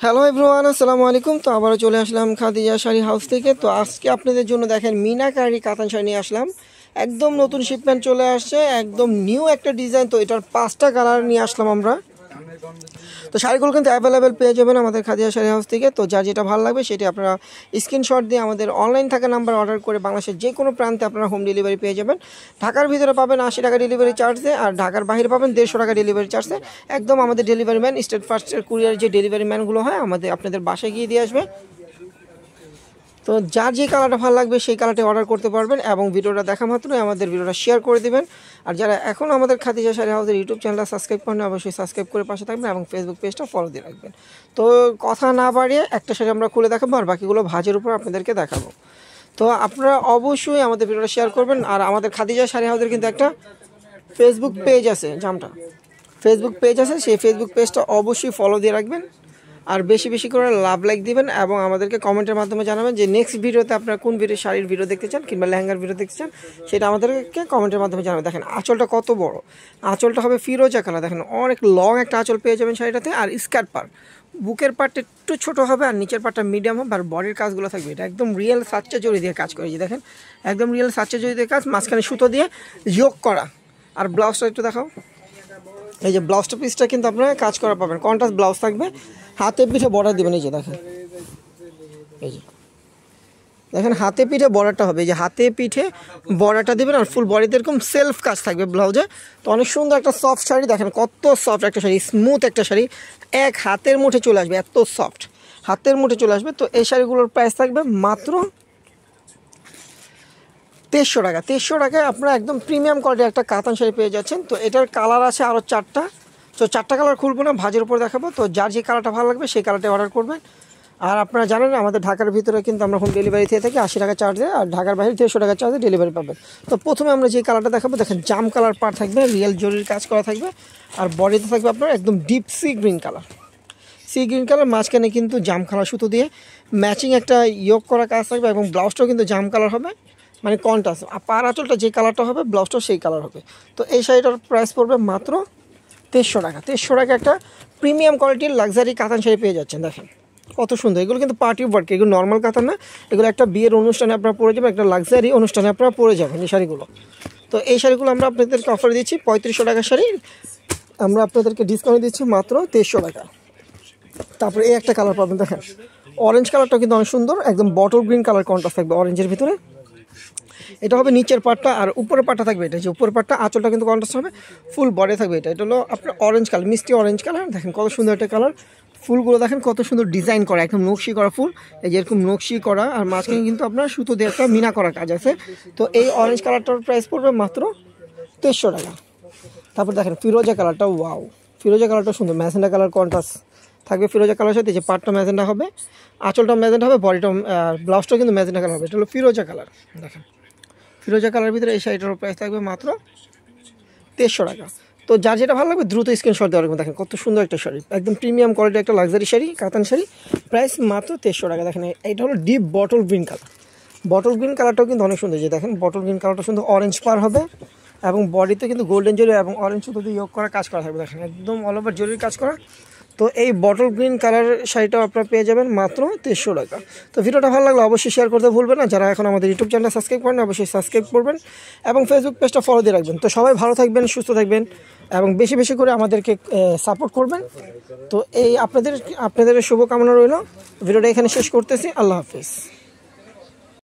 Hello everyone, আসসালামু আলাইকুম। তো আবারও চলে আসলাম খাদিজা শাড়ি হাউস থেকে। তো আজকে আপনাদের জন্য দেখেন মিনাকারি কাতান শাড়ি নিয়ে আসলাম। একদম নতুন শিপমেন্ট চলে আসছে, একদম নিউ একটা ডিজাইন। তো এটার 5টা কালার নিয়ে আসলাম আমরা। তো শাড়িগুলো কিন্তু অ্যাভেলেবেল পেয়ে যাবেন আমাদের খাদিজা শাড়ি হাউস থেকে। তো যার যেটা ভালো লাগবে সেটি আপনারা স্ক্রিনশট দিয়ে আমাদের অনলাইন থাকা নাম্বার অর্ডার করে বাংলাদেশের যে কোনো প্রান্তে আপনারা হোম ডেলিভারি পেয়ে যাবেন। ঢাকার ভিতরে পাবেন 80 টাকা ডেলিভারি চার্জে, আর ঢাকার বাইরে পাবেন 150 টাকা ডেলিভারি চার্জে। একদম আমাদের ডেলিভারি ম্যান, স্টেট ফার্স্টের কুরিয়ার যে ডেলিভারি ম্যানগুলো হয় আপনাদের বাসায় গিয়ে দিয়ে আসবে। তো যার যে কালারটা ভালো লাগবে সেই কালারটা অর্ডার করতে পারবেন এবং ভিডিওটা দেখা মাত্রই আমাদের ভিডিওটা শেয়ার করে দিবেন। আর যারা এখন আমাদের খাদিজা শাড়ি হাউসের ইউটিউব চ্যানেলটা সাবস্ক্রাইব করেন, অবশ্যই সাবস্ক্রাইব করে পাশে থাকবেন এবং ফেসবুক পেজটা ফলো দিয়ে রাখবেন। তো কথা না বাড়িয়ে একটা শাড়ি আমরা খুলে দেখাবো আর বাকিগুলো ভাঁজের উপর আপনাদেরকে দেখাবো। তো আপনারা অবশ্যই আমাদের ভিডিওটা শেয়ার করবেন। আর আমাদের খাদিজা শাড়ি হাউসের কিন্তু একটা ফেসবুক পেজ আছে, ফেসবুক পেজ আছে, সেই ফেসবুক পেজটা অবশ্যই ফলো দিয়ে রাখবেন। আর বেশি বেশি করে লাভ লাইক দিবেন এবং আমাদেরকে কমেন্টের মাধ্যমে জানাবেন যে নেক্সট ভিডিওতে আপনারা কোন ভিডিও শাড়ির ভিডিও দেখতে চান কিংবা লেহেঙ্গার ভিডিও দেখতে চান, সেটা আমাদেরকে কমেন্টের মাধ্যমে জানাবেন। দেখেন আঁচলটা কত বড়, আঁচলটা হবে ফিরোজা কালার। দেখেন অনেক লং একটা আঁচল পেয়ে যাবেন শাড়িটাতে। আর স্কার্ট পার, বুকের পার্টটা একটু ছোটো হবে আর নিচের পার্টটা মিডিয়াম হবে। আর বডির কাজগুলো থাকবে এটা একদম রিয়েল সাচ্চা জড়ি দিয়ে কাজ করে। যে দেখেন একদম রিয়েল সাচ্চা জড়ি দিয়ে কাজ, মাঝখানে সুতো দিয়ে যোগ করা। আর ব্লাউজটা একটু দেখাও, এই যে ব্লাউজটা পিসটা কিন্তু আপনারা কাজ করা পাবেন, কন্ট্রাস্ট ব্লাউজ থাকবে। হাতে পিঠে বর্ডার দিবেন, এই যে দেখেন, এই যে দেখেন হাতে পিঠে বর্ডারটা হবে, এই যে হাতে পিঠে বর্ডারটা দিবেন। আর ফুল বডিতে এরকম সেলফ কাজ থাকবে ব্লাউজে। তো অনেক সুন্দর একটা সফট শাড়ি, দেখেন কত সফট একটা শাড়ি, স্মুথ একটা শাড়ি, এক হাতের মুঠে চলে আসবে, এত সফট হাতের মুঠে চলে আসবে। তো এই শাড়িগুলোর প্রাইস থাকবে মাত্র 2300 টাকা। 2300 টাকায় আপনারা একদম প্রিমিয়াম কোয়ালিটির একটা কাতান শাড়ি পেয়ে যাচ্ছেন। তো এটার কালার আছে আরও 4টা। তো 4টা কালার খুলবো না, ভাঁজের উপর দেখাবো। তো যার যে কালারটা ভালো লাগবে সেই কালারটা অর্ডার করবেন। আর আপনারা জানেন আমাদের ঢাকার ভিতরে কিন্তু আমরা হোম ডেলিভারি থেকে থাকি 80 টাকা চার্জে, আর ঢাকার বাইরে 150 টাকা চার্জে ডেলিভারি পাবেন। তো প্রথমে আমরা যে কালারটা দেখাবো, দেখেন জাম কালার পার থাকবে, রিয়েল জরির কাজ করা থাকবে। আর বডিতে থাকবে আপনার একদম ডিপ সি গ্রিন কালার, মাঝখানে কিন্তু জাম কালার সুতো দিয়ে ম্যাচিং একটা ইয়োগ করা কাজ থাকবে এবং ব্লাউজটাও কিন্তু জাম কালার হবে, মানে কন্ট্রাস্ট। আর পার আঁচলটা যে কালারটা হবে ব্লাউজটাও সেই কালার হবে। তো এই শাড়িটার প্রাইস পড়বে মাত্র 2300 টাকা। 2300 টাকা একটা প্রিমিয়াম কোয়ালিটির লাক্সারি কাতান শাড়ি পেয়ে যাচ্ছেন। দেখেন কত সুন্দর, এগুলো কিন্তু পার্টি ওয়ার্ক, এগুলো নর্মাল কাতান না, এগুলো একটা বিয়ের অনুষ্ঠানে আপনারা পরে যাবেন, একটা লাক্সারি অনুষ্ঠানে আপনারা পরে যাবেন এই শাড়িগুলো। তো এই শাড়িগুলো আমরা আপনাদেরকে অফার দিচ্ছি 3500 টাকা শাড়ি, আমরা আপনাদেরকে ডিসকাউন্ট দিচ্ছি মাত্র 2300 টাকা। তারপরে এই একটা কালার পাবেন, দেখেন অরেঞ্জ কালারটা কিন্তু অনেক সুন্দর, একদম বটল গ্রিন কালার কন্ট্রাস্ট থাকবে অরেঞ্জের ভিতরে। এটা হবে নিচের পাটটা, আর উপরের পাটটা থাকবে এটা, যে উপরের পাটটা আঁচলটা কিন্তু কন্ট্রাস্ট হবে, ফুল বডি থাকবে এটা। এটা হলো আপনার অরেঞ্জ কালার, মিষ্টি অরেঞ্জ কালার। দেখেন কত সুন্দর একটা কালার, ফুলগুলো দেখেন কত সুন্দর ডিজাইন করা, একদম নকশি করা ফুল, এই যে এরকম নকশি করা। আর মাঝখানে কিন্তু আপনার সুতো দিয়ে একটা মিনা করা কাজ আছে। তো এই অরেঞ্জ কালারটার প্রাইস পড়বে মাত্র 2300 টাকা। তারপর দেখেন ফিরোজা কালারটা, ওয়াও, ফিরোজা কালারটা সুন্দর, ম্যাজেন্ডা কালার কন্ট্রাস্ট থাকবে ফিরোজা কালার সাথে। যে পাটটা ম্যাজেন্ডা হবে, আঁচলটা ম্যাজেন্ডা হবে, বডিটা ব্লাউজটাও কিন্তু ম্যাজেন্ডা কালার হবে। এটা হলো ফিরোজা কালার। দেখেন ফিরোজা কালার ভিতরে এই শাড়িটার প্রাইস থাকবে মাত্র 2300 টাকা। তো যার যেটা ভালো লাগবে দ্রুত স্ক্রিনশট দেওয়া রাখবেন। দেখেন কত সুন্দর একটা শাড়ি, একদম প্রিমিয়াম কোয়ালিটির একটা লাক্সারি শাড়ি, কাতান শাড়ি, প্রাইস মাত্র 2300 টাকা। দেখেন এইটা হলো deep bottle green colour, bottle green কালারটাও কিন্তু অনেক সুন্দর। যে দেখেন বটল গ্রিন কালারটা সুন্দর, অরেঞ্জ পার হবে এবং বডিতে কিন্তু গোল্ডেন জরি এবং অরেঞ্জ সুতো দিয়ে ইয়োগ করা কাজ করা থাকবে। দেখেন একদম অল ওভার জরির কাজ করা। তো এই বটল গ্রিন কালার শাড়িটাও আপনারা পেয়ে যাবেন মাত্র 2300 টাকা। তো ভিডিওটা ভালো লাগলে অবশ্যই শেয়ার করতে ভুলবেন না। যারা এখন আমাদের ইউটিউব চ্যানেলটা সাবস্ক্রাইব করেন অবশ্যই সাবস্ক্রাইব করবেন এবং ফেসবুক পেজটা ফলো দিয়ে রাখবেন। তো সবাই ভালো থাকবেন, সুস্থ থাকবেন এবং বেশি বেশি করে আমাদেরকে সাপোর্ট করবেন। তো এই আপনাদের শুভকামনা রইল। ভিডিওটা এখানে শেষ করতেছি। আল্লাহ হাফিজ।